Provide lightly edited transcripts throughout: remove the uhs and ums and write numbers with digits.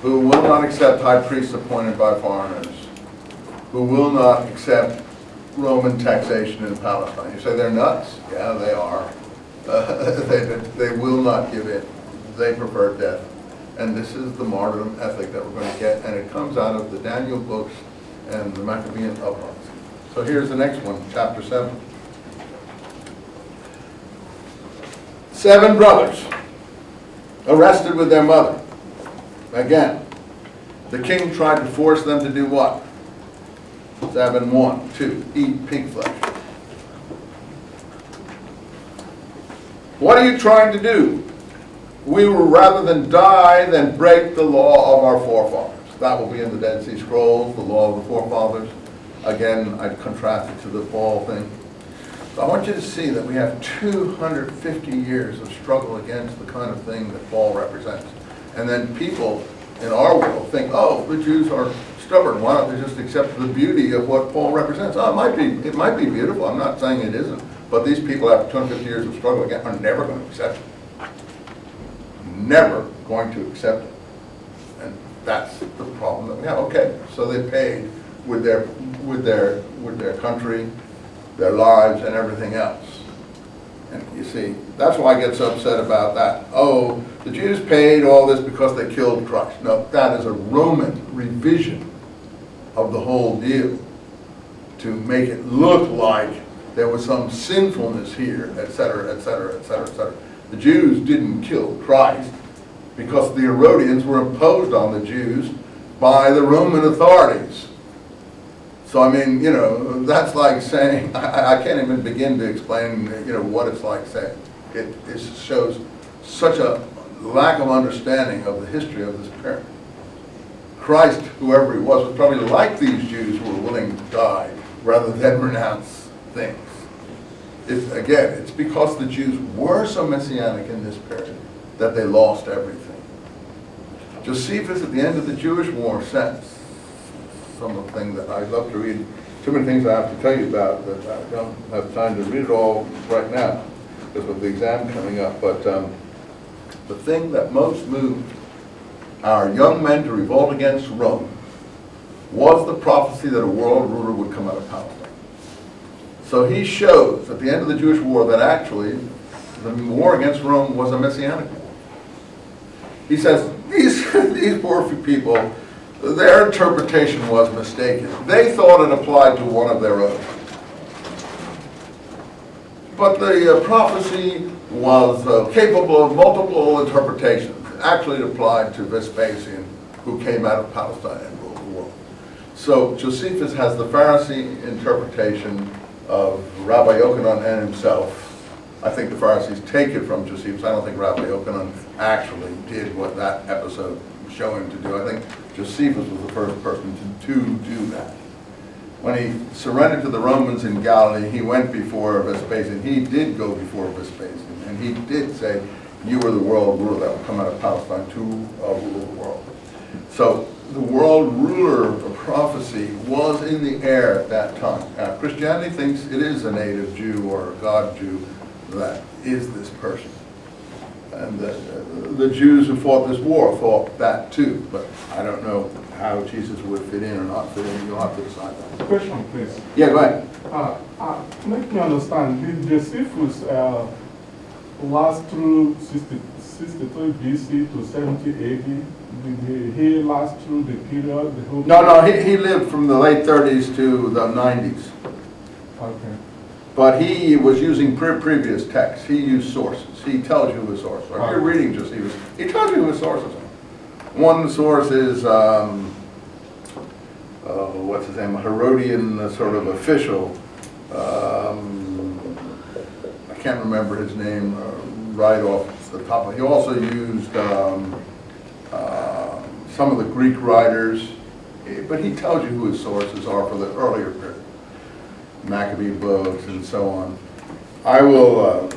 who will not accept high priests appointed by foreigners, who will not accept Roman taxation in Palestine. You say they're nuts? Yeah, they are. They will not give in. They prefer death. And this is the martyrdom ethic that we're going to get, and it comes out of the Daniel books and the Maccabean uprising. So here's the next one, chapter 7. 7 brothers arrested with their mother. Again, the king tried to force them to do what? 7:1, 2, eat pig flesh. What are you trying to do? We will rather than die than break the law of our forefathers. That will be in the Dead Sea Scrolls, the law of the forefathers. Again, I contrast it to the Paul thing. So I want you to see that we have 250 years of struggle against the kind of thing that Paul represents. And then people in our world think, oh, the Jews are stubborn. Why don't they just accept the beauty of what Paul represents? Oh, it might be beautiful. I'm not saying it isn't. But these people, after 250 years of struggle again, are never going to accept it. Never going to accept it. And that's the problem that we have. Okay, so they paid with their country, their lives, and everything else. And you see, that's why I get so upset about that. Oh, the Jews paid all this because they killed Christ. No, that is a Roman revision of the whole deal to make it look like there was some sinfulness here, etc., etc., etc., etc. The Jews didn't kill Christ because the Herodians were imposed on the Jews by the Roman authorities. So I mean, you know, that's like saying, I can't even begin to explain, you know, what it's like saying. It shows such a lack of understanding of the history of this period. Christ, whoever he was probably like these Jews who were willing to die rather than renounce things. It's because the Jews were so messianic in this period that they lost everything. Josephus, at the end of the Jewish War, says some of the things that I'd love to read. Too many things I have to tell you about that I don't have time to read it all right now because of the exam coming up. But the thing that most moved our young men to revolt against Rome was the prophecy that a world ruler would come out of Palestine. So he shows at the end of the Jewish war that actually the war against Rome was a messianic war. He says these poor people, their interpretation was mistaken. They thought it applied to one of their own. But the prophecy was capable of multiple interpretations. Actually, it applied to Vespasian, who came out of Palestine and ruled the world. So Josephus has the Pharisee interpretation of Rabbi Yochanan and himself. I think the Pharisees take it from Josephus. I don't think Rabbi Yochanan actually did what that episode showed him to do. I think Josephus was the first person to do that. When he surrendered to the Romans in Galilee, he went before Vespasian. He did go before Vespasian, and he did say, you are the world ruler that will come out of Palestine to rule the world. So the world ruler prophecy was in the air at that time. Now, Christianity thinks it is a native Jew or a God Jew that is this person. And the Jews who fought this war thought that too, but I don't know how Jesus would fit in or not fit in. You'll have to decide that. Question, please. Yeah, go ahead. Make me understand, did Josephus last through 63 BC to 70 AD? Did he last through the period? The whole No, he lived from the late 30s to the 90s. Okay. But he was using previous texts. He used sources. He tells you his sources. If you're reading Josephus, he tells you his sources are. One source is, what's his name, a Herodian sort of official. I can't remember his name right off the top of it. He also used some of the Greek writers, but he tells you who his sources are for the earlier period. Maccabee books and so on. I will,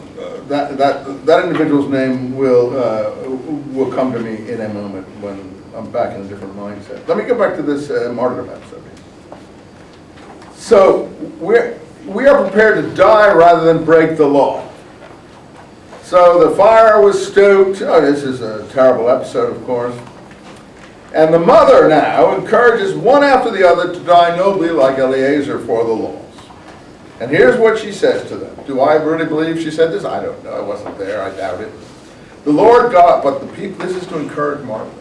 that individual's name will come to me in a moment when I'm back in a different mindset. Let me go back to this martyrdom episode. So we are prepared to die rather than break the law. So the fire was stoked. Oh, this is a terrible episode, of course. And the mother now encourages one after the other to die nobly like Eliezer for the laws. And here's what she says to them. Do I really believe she said this? I don't know. I wasn't there. I doubt it. The Lord God, but the people, this is to encourage Martha.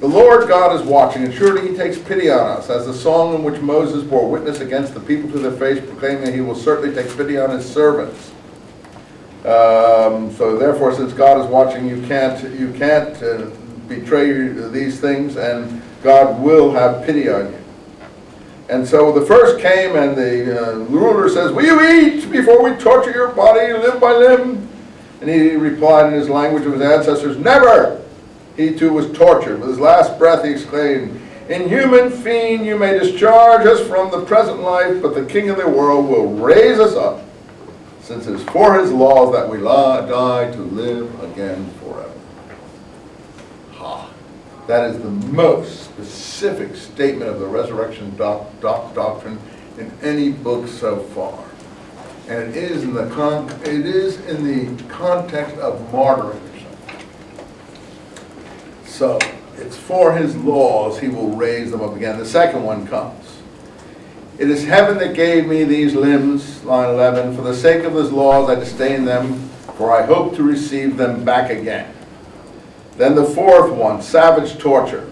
The Lord God is watching, and surely he takes pity on us, as the song in which Moses bore witness against the people to their face, proclaiming that he will certainly take pity on his servants. So therefore, since God is watching, you can't betray these things, and God will have pity on you. And so the first came, and the ruler says, will you eat before we torture your body limb by limb? And he replied in his language of his ancestors, never! He too was tortured. With his last breath he exclaimed, inhuman fiend, you may discharge us from the present life, but the King of the world will raise us up, since it is for his laws that we die to live again forever. Ha! That is the most specific statement of the resurrection doctrine in any book so far. And it is in the context of martyring. So, it's for his laws he will raise them up again. The second one comes. It is heaven that gave me these limbs, line 11. For the sake of his laws I disdain them, for I hope to receive them back again. Then the fourth one, savage torture.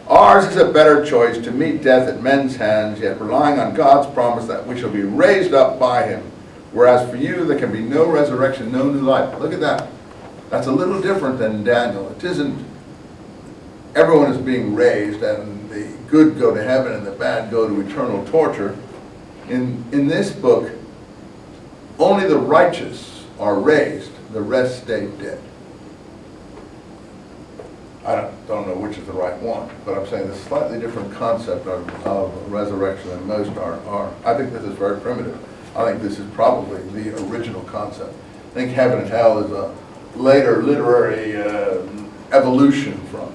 Ours is a better choice, to meet death at men's hands, yet relying on God's promise that we shall be raised up by him. Whereas for you there can be no resurrection, no new life. Look at that. That's a little different than Daniel. It isn't everyone is being raised and the good go to heaven and the bad go to eternal torture. In this book, only the righteous are raised, the rest stay dead. I don't know which is the right one, but I'm saying this slightly different concept of resurrection than most are. I think this is very primitive. I think this is probably the original concept. I think heaven and hell is a later literary evolution from this.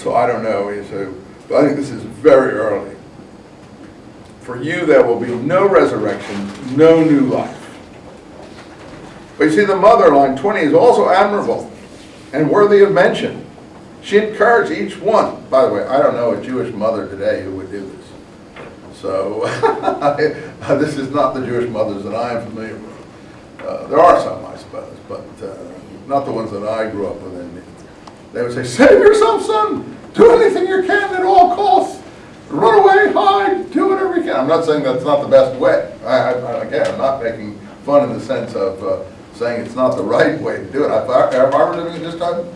So I don't know. But I think this is very early. For you there will be no resurrection, no new life. But you see, the mother, line 20, is also admirable and worthy of mention. She encouraged each one. By the way, I don't know a Jewish mother today who would do this. So this is not the Jewish mothers that I am familiar with. There are some, I suppose, but not the ones that I grew up with. They would say, save yourself, son. Do anything you can at all costs. Run away, hide, do whatever you can. I'm not saying that's not the best way. Again, I'm not making fun in the sense of saying it's not the right way to do it. If I were living at this time,